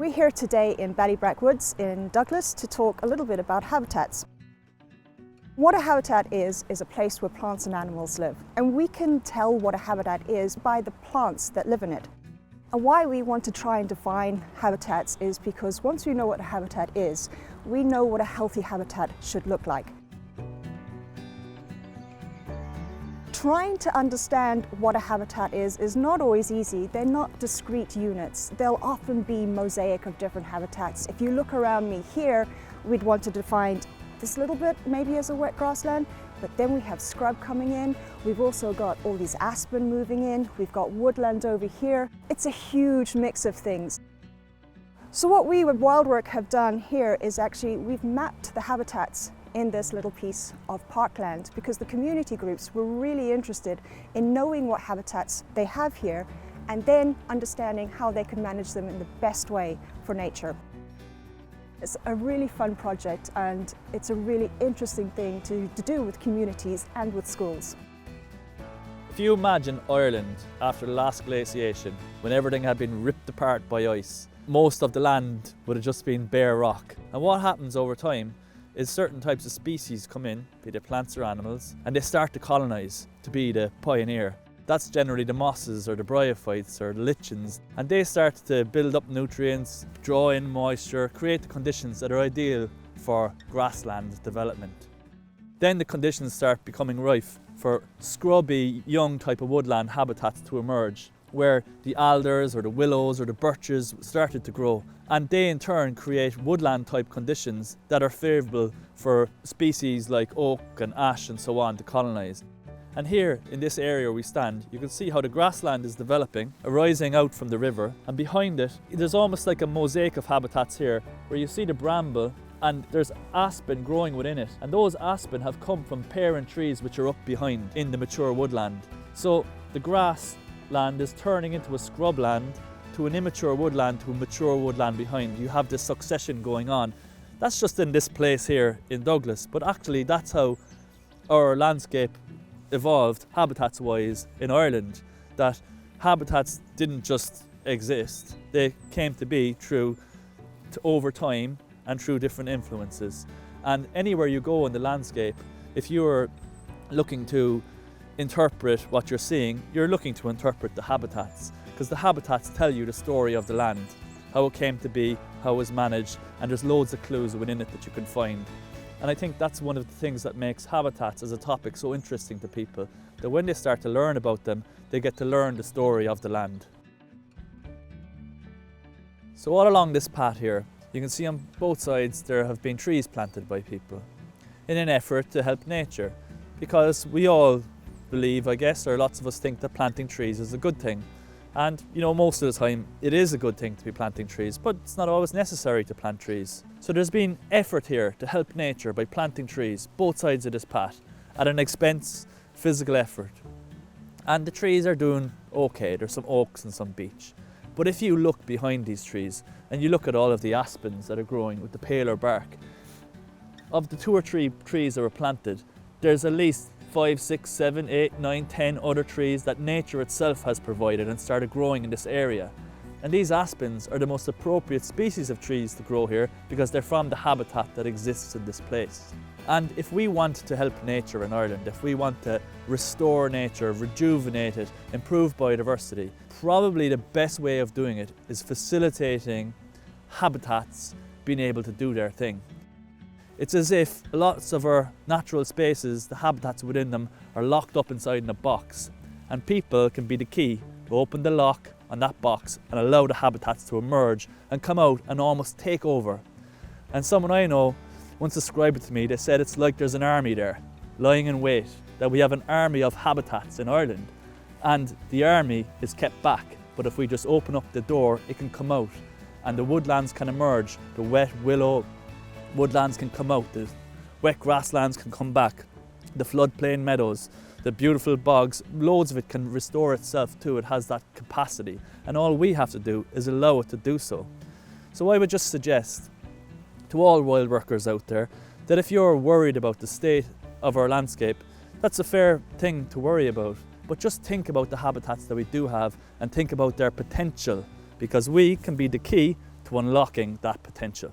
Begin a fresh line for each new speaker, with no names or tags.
We're here today in Ballybrack Woods in Douglas to talk a little bit about habitats. What a habitat is a place where plants and animals live, and we can tell what a habitat is by the plants that live in it. And why we want to try and define habitats is because once we know what a habitat is, we know what a healthy habitat should look like. Trying to understand what a habitat is not always easy. They're not discrete units. They'll often be mosaic of different habitats. If you look around me here, we'd want to define this little bit maybe as a wet grassland, but then we have scrub coming in. We've also got all these aspen moving in. We've got woodland over here. It's a huge mix of things. So what we with Wildwork have done here is actually we've mapped the habitats in this little piece of parkland because the community groups were really interested in knowing what habitats they have here and then understanding how they can manage them in the best way for nature. It's a really fun project and it's a really interesting thing to do with communities and with schools.
If you imagine Ireland after the last glaciation, when everything had been ripped apart by ice, most of the land would have just been bare rock. And what happens over time is certain types of species come in, be they plants or animals, and they start to colonise, to be the pioneer. That's generally the mosses or the bryophytes or the lichens, and they start to build up nutrients, draw in moisture, create the conditions that are ideal for grassland development. Then the conditions start becoming rife for scrubby, young type of woodland habitats to emerge, where the alders or the willows or the birches started to grow, and they in turn create woodland type conditions that are favourable for species like oak and ash and so on to colonise. And here in this area where we stand, you can see how the grassland is developing, arising out from the river, and behind it there's almost like a mosaic of habitats here where you see the bramble and there's aspen growing within it, and those aspen have come from parent trees which are up behind in the mature woodland. So the grassland is turning into a scrubland, to an immature woodland, to a mature woodland behind. You have this succession going on. That's just in this place here in Douglas, but actually that's how our landscape evolved habitats wise in Ireland, that habitats didn't just exist, they came to be over time and through different influences. And anywhere you go in the landscape, if you're looking to interpret what you're seeing, you're looking to interpret the habitats, because the habitats tell you the story of the land, how it came to be, how it was managed, and there's loads of clues within it that you can find. And I think that's one of the things that makes habitats as a topic so interesting to people, that when they start to learn about them, they get to learn the story of the land. So all along this path here, you can see on both sides there have been trees planted by people in an effort to help nature, because we all believe, I guess, or lots of us think that planting trees is a good thing. And most of the time it is a good thing to be planting trees, but it's not always necessary to plant trees. So there's been effort here to help nature by planting trees, both sides of this path, at an expense, physical effort. And the trees are doing okay, there's some oaks and some beech. But if you look behind these trees and you look at all of the aspens that are growing with the paler bark, of the 2 or 3 trees that were planted, there's at least 5, 6, 7, 8, 9, 10 other trees that nature itself has provided and started growing in this area. And these aspens are the most appropriate species of trees to grow here because they're from the habitat that exists in this place. And if we want to help nature in Ireland, if we want to restore nature, rejuvenate it, improve biodiversity, probably the best way of doing it is facilitating habitats being able to do their thing. It's as if lots of our natural spaces, the habitats within them, are locked up inside in a box, and people can be the key to open the lock on that box and allow the habitats to emerge and come out and almost take over. And someone I know once described it to me. They said it's like there's an army there, lying in wait, that we have an army of habitats in Ireland, and the army is kept back, but if we just open up the door, it can come out, and the woodlands can emerge, the wet willow woodlands can come out, the wet grasslands can come back, the floodplain meadows, the beautiful bogs, loads of it can restore itself too. It has that capacity, and all we have to do is allow it to do so. So I would just suggest to all wild workers out there that if you're worried about the state of our landscape, that's a fair thing to worry about, but just think about the habitats that we do have and think about their potential, because we can be the key to unlocking that potential.